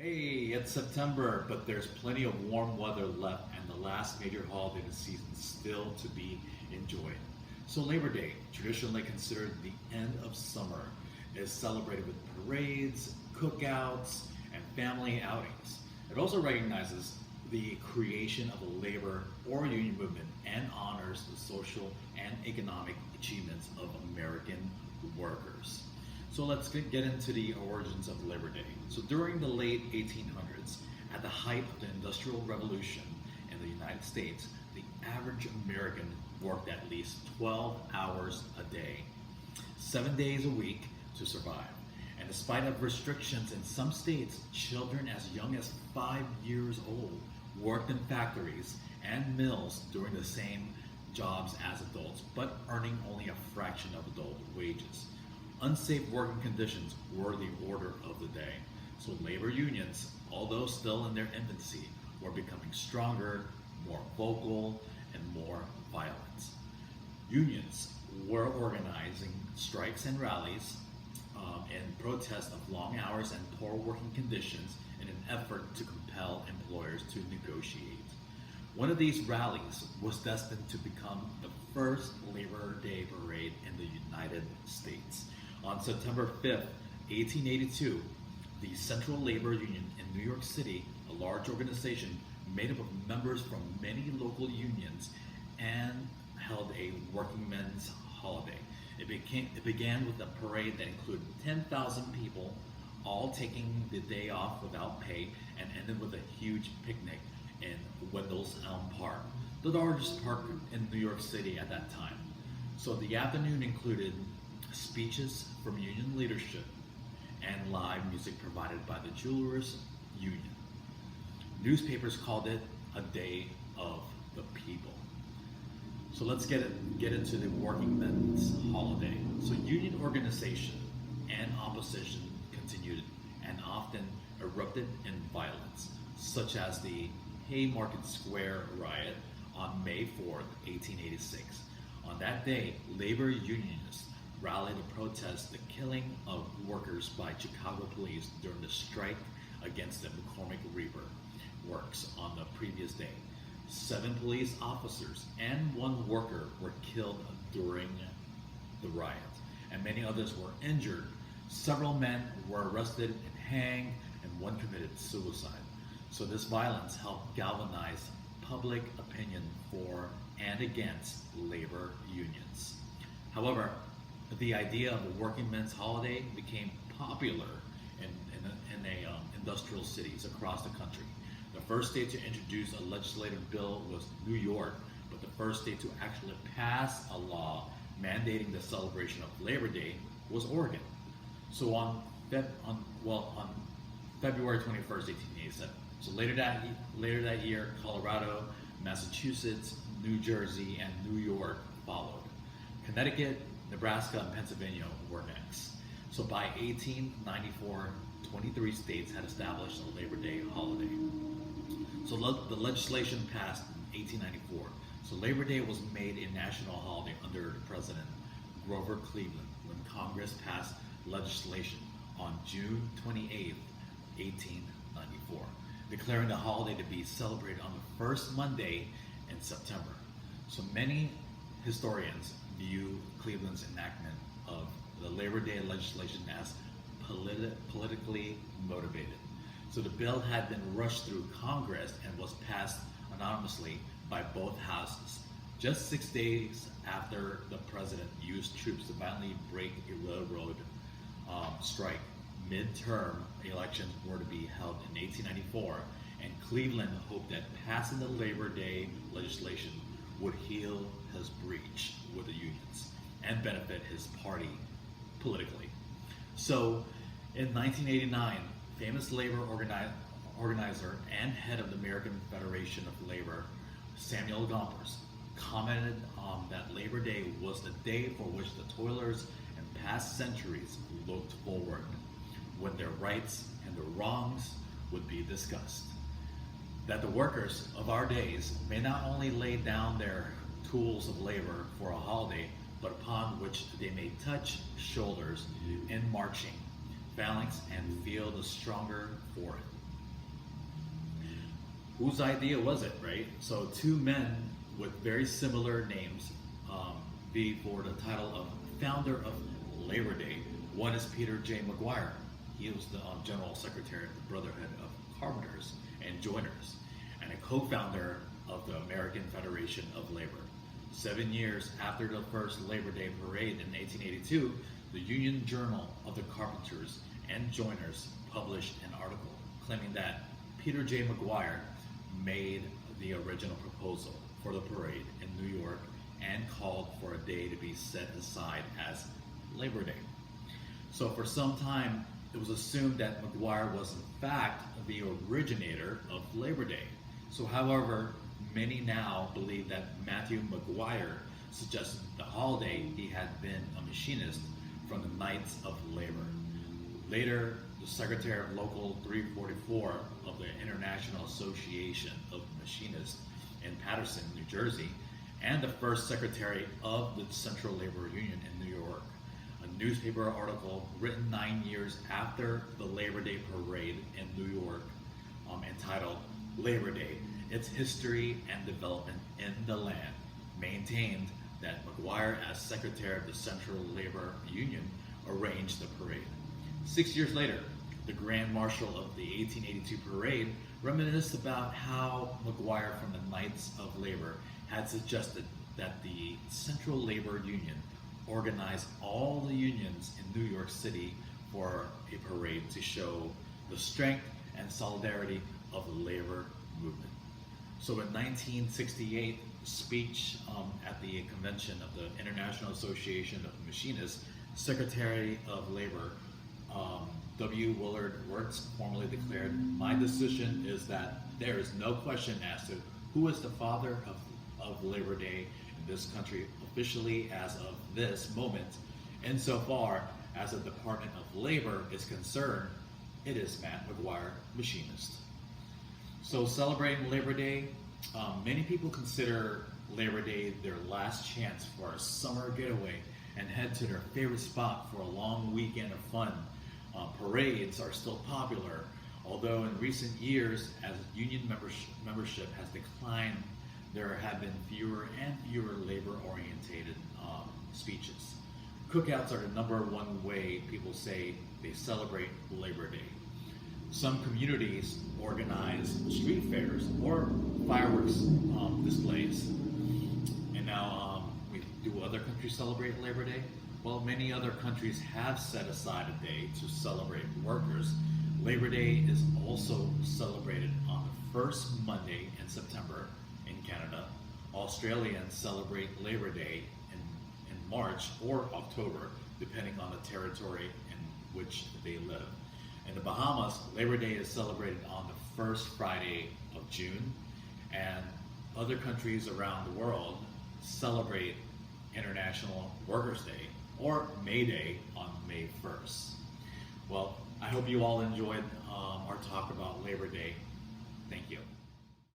Hey, it's September, but there's plenty of warm weather left and the last major holiday of the season still to be enjoyed. So Labor Day, traditionally considered the end of summer, is celebrated with parades, cookouts, and family outings. It also recognizes the creation of a labor or union movement and honors the social and economic achievements of American workers. So let's get into the origins of Labor Day. So during the late 1800s, at the height of the Industrial Revolution in the United States, the average American worked at least 12 hours a day, 7 days a week to survive. And despite of restrictions in some states, children as young as 5 years old worked in factories and mills doing the same jobs as adults, but earning only a fraction of adult wages. Unsafe working conditions were the order of the day. So labor unions, although still in their infancy, were becoming stronger, more vocal, and more violent. Unions were organizing strikes and rallies in protest of long hours and poor working conditions in an effort to compel employers to negotiate. One of these rallies was destined to become the first Labor Day parade in the United States. On September 5th, 1882, the Central Labor Union in New York City, a large organization made up of members from many local unions, and held a working men's holiday. It began with a parade that included 10,000 people, all taking the day off without pay, and ended with a huge picnic in Wendell's Elm Park, the largest park in New York City at that time. So the afternoon included speeches from union leadership and live music provided by the Jewelers Union. Newspapers called it a day of the people. So let's get into the working men's holiday. So union organization and opposition continued and often erupted in violence, such as the Haymarket Square riot on May 4th, 1886. On that day, labor unionists rallied to protest the killing of workers by Chicago police during the strike against the McCormick Reaper works on the previous day. 7 police officers and 1 worker were killed during the riot, and many others were injured. Several men were arrested and hanged, and 1 committed suicide. So this violence helped galvanize public opinion for and against labor unions. However, the idea of a working men's holiday became popular in industrial cities across the country. The first state to introduce a legislative bill was New York, but the first state to actually pass a law mandating the celebration of Labor Day was Oregon. So on February 21st, 1887. So later that year, Colorado, Massachusetts, New Jersey, and New York followed. Connecticut, Nebraska, and Pennsylvania were next. So by 1894, 23 states had established a Labor Day holiday. So the legislation passed in 1894. So Labor Day was made a national holiday under President Grover Cleveland when Congress passed legislation on June 28, 1894, declaring the holiday to be celebrated on the first Monday in September. So many historians view Cleveland's enactment of the Labor Day legislation as politically motivated. So the bill had been rushed through Congress and was passed anonymously by both houses. Just 6 days after the president used troops to violently break a railroad strike, midterm elections were to be held in 1894, and Cleveland hoped that passing the Labor Day legislation would heal his breach with the unions and benefit his party politically. So in 1989, famous labor organizer and head of the American Federation of Labor, Samuel Gompers, commented that Labor Day was the day for which the toilers in past centuries looked forward, when their rights and their wrongs would be discussed. That the workers of our days may not only lay down their tools of labor for a holiday, but upon which they may touch shoulders in marching phalanx and feel the stronger for it. whose idea was it, right? So two men with very similar names vie for the title of founder of Labor Day. One is Peter J. McGuire. He was the General Secretary of the Brotherhood of Carpenters and Joiners, and a co-founder of the American Federation of Labor. 7 years after the first Labor Day parade in 1882, the Union Journal of the Carpenters and Joiners published an article claiming that Peter J. McGuire made the original proposal for the parade in New York and called for a day to be set aside as Labor Day. So for some time, it was assumed that McGuire was in fact the originator of Labor Day. So however, many now believe that Matthew McGuire suggested the holiday he had been a machinist from the Knights of Labor. Later, the Secretary of Local 344 of the International Association of Machinists in Paterson, New Jersey, and the first Secretary of the Central Labor Union in New York. A newspaper article written 9 years after the Labor Day parade in New York, entitled Labor Day, Its History and Development in the Land, maintained that McGuire, as Secretary of the Central Labor Union, arranged the parade. 6 years later, the Grand Marshal of the 1882 parade reminisced about how McGuire from the Knights of Labor had suggested that the Central Labor Union organize all the unions in New York City for a parade to show the strength and solidarity of the labor movement. So in 1968, speech at the convention of the International Association of Machinists, Secretary of Labor W. Willard Wirtz formally declared, "My decision is that there is no question as to who is the father of Labor Day in this country officially as of this moment. Insofar as the Department of Labor is concerned, it is Matt McGuire, machinist." So celebrating Labor Day, many people consider Labor Day their last chance for a summer getaway and head to their favorite spot for a long weekend of fun. Parades are still popular, although in recent years, as union membership has declined, there have been fewer and fewer labor-oriented speeches. Cookouts are the #1 way people say they celebrate Labor Day. Some communities organize street fairs or fireworks displays. And now, do other countries celebrate Labor Day? Well, many other countries have set aside a day to celebrate workers. Labor Day is also celebrated on the first Monday in September in Canada. Australians celebrate Labor Day in March or October, depending on the territory in which they live. In the Bahamas, Labor Day is celebrated on the first Friday of June, and other countries around the world celebrate International Workers' Day or May Day on May 1st. Well, I hope you all enjoyed our talk about Labor Day. Thank you.